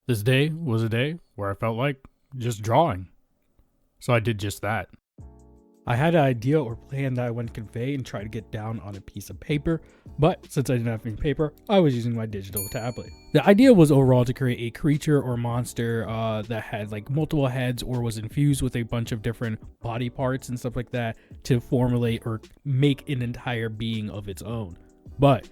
This day was a day where I felt like just drawing. So I did just that. I had an idea or plan that I wanted to convey and try to get down on a piece of paper, but since I didn't have any paper, I was using my digital tablet. The idea was overall to create a creature or monster that had like multiple heads or was infused with a bunch of different body parts and stuff like that to formulate or make an entire being of its own. But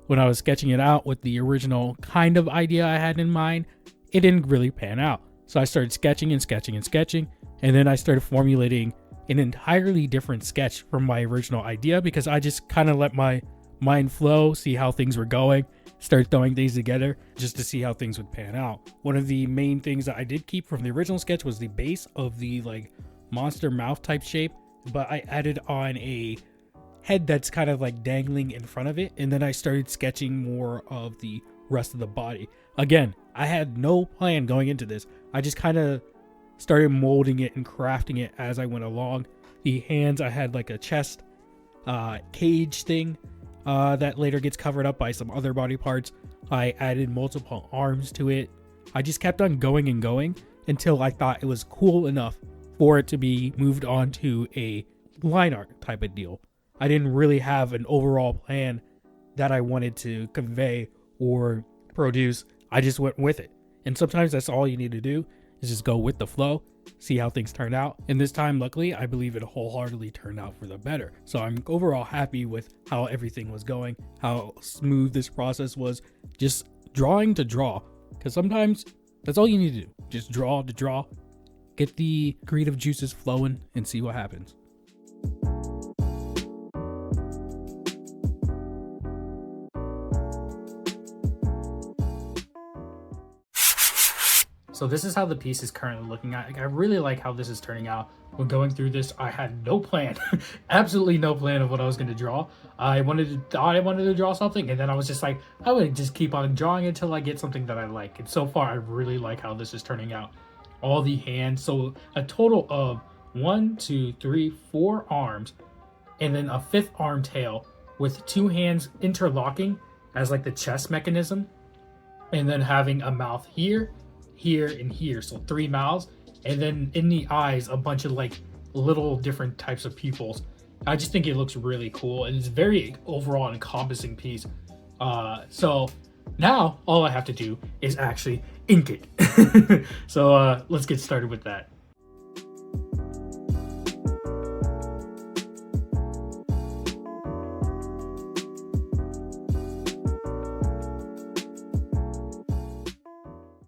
when I was sketching it out with the original kind of idea I had in mind, it didn't really pan out. So I started sketching and sketching and sketching, and then I started formulating an entirely different sketch from my original idea because I just kind of let my mind flow, see how things were going, start throwing things together just to see how things would pan out. One of the main things that I did keep from the original sketch was the base of the like monster mouth type shape, but I added on a head that's kind of like dangling in front of it, and then I started sketching more of the rest of the body. Again, I had no plan going into this. I just kind of started molding it and crafting it as I went along. The hands, I had like a chest cage thing that later gets covered up by some other body parts. I added multiple arms to it. I just kept on going and going until I thought it was cool enough for it to be moved on to a line art type of deal. I didn't really have an overall plan that I wanted to convey or produce. I just went with it. And sometimes that's all you need to do is just go with the flow, see how things turn out. And this time, luckily, I believe it wholeheartedly turned out for the better. So I'm overall happy with how everything was going, how smooth this process was, just drawing to draw. Because sometimes that's all you need to do. Just draw to draw, get the creative juices flowing, and see what happens. So this is how the piece is currently looking at. I really like how this is turning out. When going through this, I had no plan, absolutely no plan of what I was going to draw. I thought I wanted to draw something, and then I was just like, I would just keep on drawing until I get something that I like. And so far, I really like how this is turning out. All the hands, so a total of 4 arms, and then a 5th arm tail with 2 hands interlocking as like the chest mechanism, and then having a mouth here, and here, so 3 mouths, and then in the eyes a bunch of like little different types of pupils. I just think it looks really cool, and it's very overall encompassing piece. So now all I have to do is actually ink it. So let's get started with that.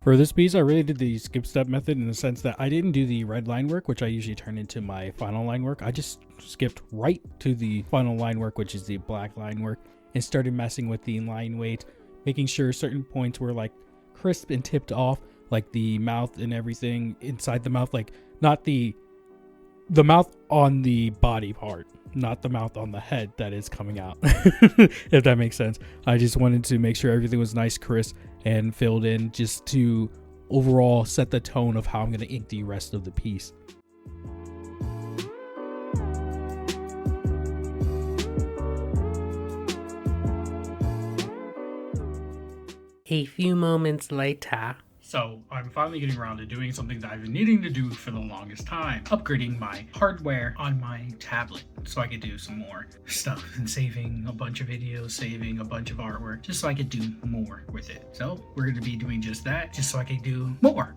For this piece, I really did the skip step method in the sense that I didn't do the red line work, which I usually turn into my final line work. I just skipped right to the final line work, which is the black line work, and started messing with the line weight, making sure certain points were like crisp and tipped off, like the mouth and everything inside the mouth, like not the mouth on the body part, not the mouth on the head that is coming out, if that makes sense. I just wanted to make sure everything was nice, crisp, and filled in just to overall set the tone of how I'm going to ink the rest of the piece. A few moments later. So I'm finally getting around to doing something that I've been needing to do for the longest time, upgrading my hardware on my tablet so I could do some more stuff and saving a bunch of videos, saving a bunch of artwork, just so I could do more with it. So we're going to be doing just that, just so I could do more.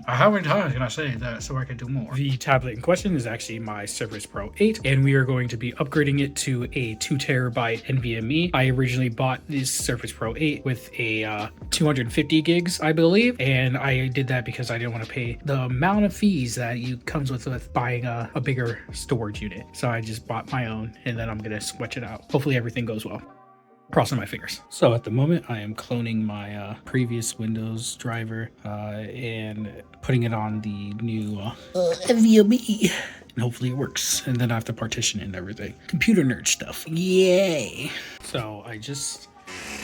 How many times can I say that so I could do more? The tablet in question is actually my Surface Pro 8, and we are going to be upgrading it to a 2 terabyte NVMe. I originally bought this Surface Pro 8 with a 250 gigs, I believe, and I did that because I didn't want to pay the amount of fees that comes with buying a bigger storage unit. So I just bought my own, and then I'm gonna switch it out. Hopefully everything goes well. Crossing my fingers. So at the moment I am cloning my previous Windows driver and putting it on the new NVMe. And hopefully it works, and then I have to partition it and everything. Computer nerd stuff. Yay! So I just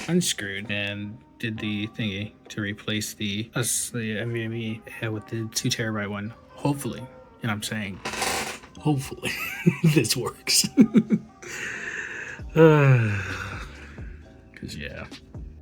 unscrewed and did the thingy to replace the NVMe with the 2 terabyte one. Hopefully, and I'm saying hopefully this works. Cause yeah.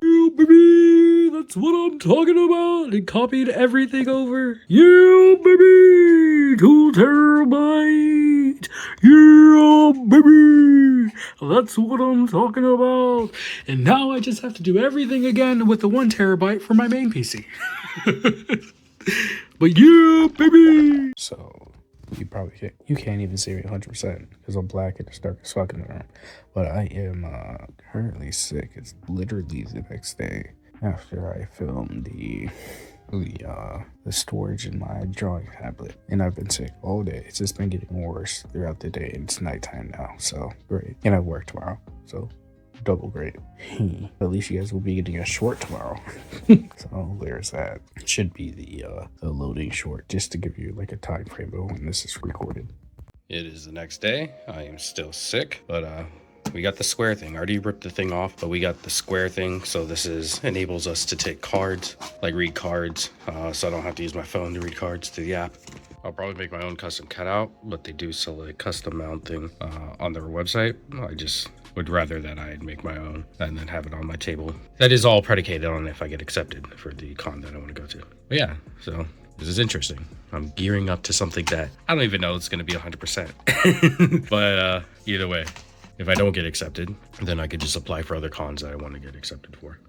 Oh, baby, that's what I'm talking about. And copied everything over. Yeah, baby. 2 terabyte. Yeah, baby. That's what I'm talking about. And now I just have to do everything again with the 1 terabyte for my main PC. But yeah, baby. So you can't even see me 100% because I'm black and it's dark as fuck in the room. But I am currently sick. It's literally the next day after I filmed the storage in my drawing tablet, and I've been sick all day. It's just been getting worse throughout the day, and it's nighttime now, so great. And I work tomorrow, so double great. At least you guys will be getting a short tomorrow. So there's that. It should be the loading short, just to give you like a time frame of when this is recorded. It is the next day. I am still sick, but we got the square thing. I already ripped the thing off, but we got the square thing. So this enables us to take cards, like read cards. So I don't have to use my phone to read cards to the app. I'll probably make my own custom cutout, but they do sell a custom mount thing on their website. I just would rather that I'd make my own and then have it on my table. That is all predicated on if I get accepted for the con that I want to go to. But yeah, so this is interesting. I'm gearing up to something that I don't even know it's going to be 100%. But either way, if I don't get accepted, then I could just apply for other cons that I want to get accepted for.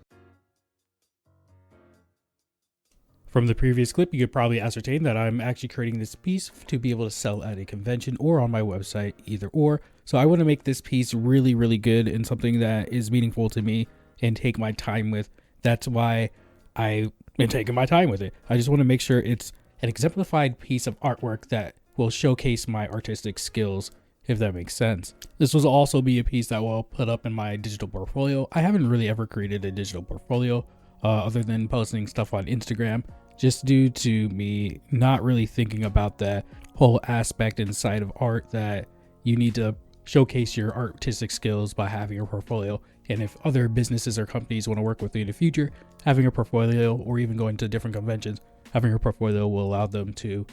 From the previous clip, you could probably ascertain that I'm actually creating this piece to be able to sell at a convention or on my website, either or. So I want to make this piece really, really good and something that is meaningful to me and take my time with. That's why I've been taking my time with it. I just want to make sure it's an exemplified piece of artwork that will showcase my artistic skills, if that makes sense. This will also be a piece that will put up in my digital portfolio. I haven't really ever created a digital portfolio other than posting stuff on Instagram, just due to me not really thinking about that whole aspect inside of art that you need to showcase your artistic skills by having a portfolio. And if other businesses or companies want to work with you in the future, having a portfolio or even going to different conventions, having a portfolio will allow them to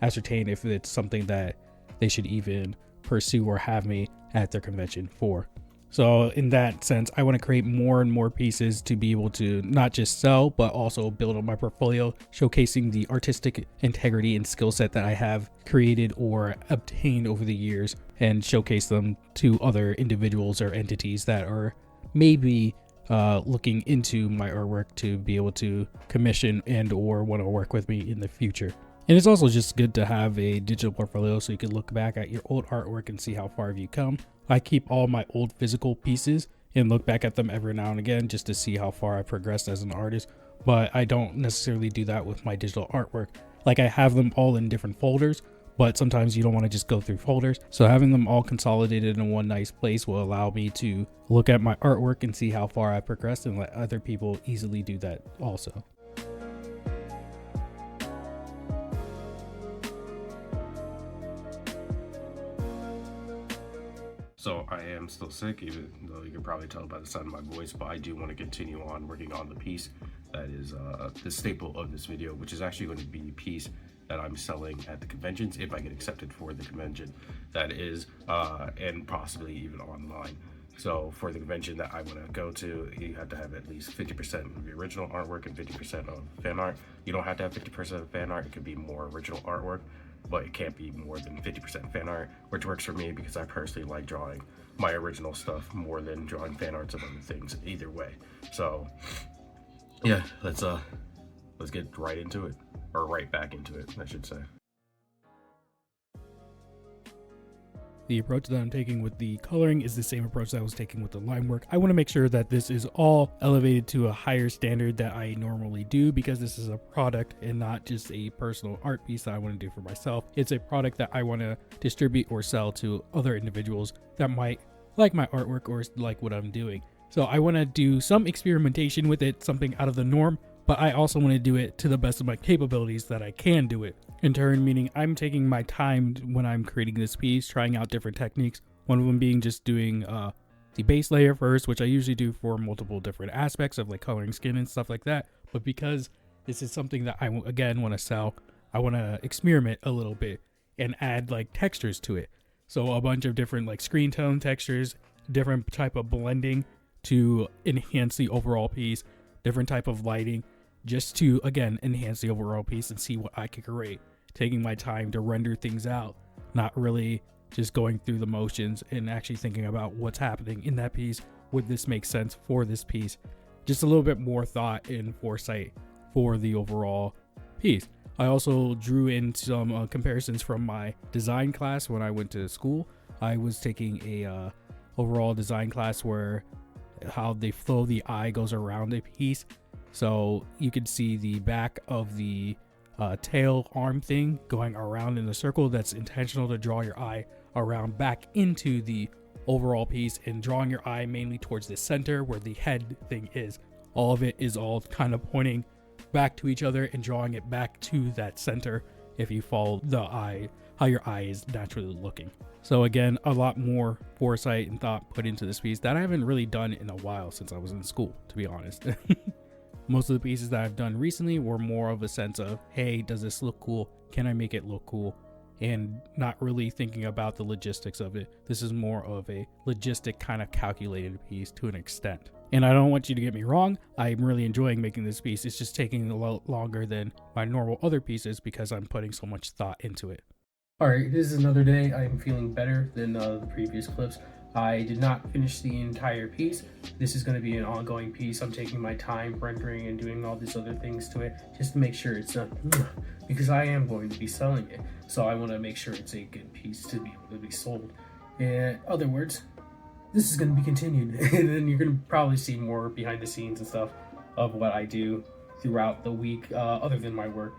ascertain if it's something that they should even pursue or have me at their convention for. So in that sense, I want to create more and more pieces to be able to not just sell, but also build on my portfolio, showcasing the artistic integrity and skill set that I have created or obtained over the years, and showcase them to other individuals or entities that are maybe looking into my artwork to be able to commission and or want to work with me in the future. And it's also just good to have a digital portfolio so you can look back at your old artwork and see how far have you come. I keep all my old physical pieces and look back at them every now and again just to see how far I progressed as an artist, but I don't necessarily do that with my digital artwork. Like, I have them all in different folders, but sometimes you don't want to just go through folders. So having them all consolidated in one nice place will allow me to look at my artwork and see how far I progressed and let other people easily do that also. So I am still sick, even though you can probably tell by the sound of my voice, but I do want to continue on working on the piece that is the staple of this video, which is actually going to be a piece that I'm selling at the conventions if I get accepted for the convention. That is, and possibly even online. So for the convention that I want to go to, you have to have at least 50% of the original artwork and 50% of fan art. You don't have to have 50% of fan art. It could be more original artwork, but it can't be more than 50% fan art, which works for me because I personally like drawing my original stuff more than drawing fan arts of other things either way. So yeah, let's get right into it, or right back into it, I should say. The approach that I'm taking with the coloring is the same approach that I was taking with the line work. I want to make sure that this is all elevated to a higher standard that I normally do, because this is a product and not just a personal art piece that I want to do for myself. It's a product that I want to distribute or sell to other individuals that might like my artwork or like what I'm doing. So I want to do some experimentation with it, something out of the norm, but I also want to do it to the best of my capabilities that I can do it. In turn, meaning I'm taking my time when I'm creating this piece, trying out different techniques. One of them being just doing the base layer first, which I usually do for multiple different aspects of like coloring skin and stuff like that. But because this is something that I, again, want to sell, I want to experiment a little bit and add like textures to it. So a bunch of different like screen tone textures, different type of blending to enhance the overall piece, different type of lighting, just to, again, enhance the overall piece and see what I could create. Taking my time to render things out, not really just going through the motions and actually thinking about what's happening in that piece. Would this make sense for this piece? Just a little bit more thought and foresight for the overall piece. I also drew in some comparisons from my design class when I went to school. I was taking a overall design class where how the flow of the eye goes around a piece. So you can see the back of the tail arm thing going around in a circle. That's intentional to draw your eye around back into the overall piece, and drawing your eye mainly towards the center where the head thing is. All of it is all kind of pointing back to each other and drawing it back to that center if you follow the eye, how your eye is naturally looking. So again, a lot more foresight and thought put into this piece that I haven't really done in a while since I was in school, to be honest. Most of the pieces that I've done recently were more of a sense of, hey, does this look cool? Can I make it look cool? And not really thinking about the logistics of it. This is more of a logistic kind of calculated piece to an extent. And I don't want you to get me wrong, I'm really enjoying making this piece. It's just taking a lot longer than my normal other pieces because I'm putting so much thought into it. Alright, this is another day. I'm feeling better than the previous clips. I did not finish the entire piece. This is going to be an ongoing piece. I'm taking my time rendering and doing all these other things to it just to make sure it's not, because I am going to be selling it. So I want to make sure it's a good piece to be able to be sold. In other words, this is going to be continued. And then you're going to probably see more behind the scenes and stuff of what I do throughout the week, other than my work.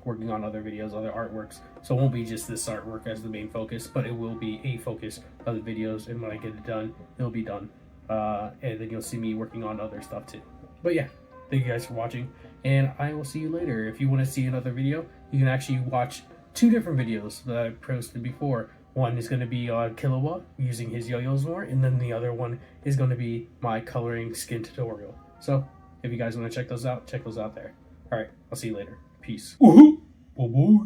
Working on other videos, other artworks. So it won't be just this artwork as the main focus, but it will be a focus of the videos, and when I get it done, it'll be done. And then you'll see me working on other stuff too. But yeah, thank you guys for watching, and I will see you later. If you want to see another video, you can actually watch 2 different videos that I posted before. One is going to be on Killua using his yo-yos more, and then the other one is going to be my coloring skin tutorial. So if you guys want to check those out there. Alright, I'll see you later. Peace. Bye-bye.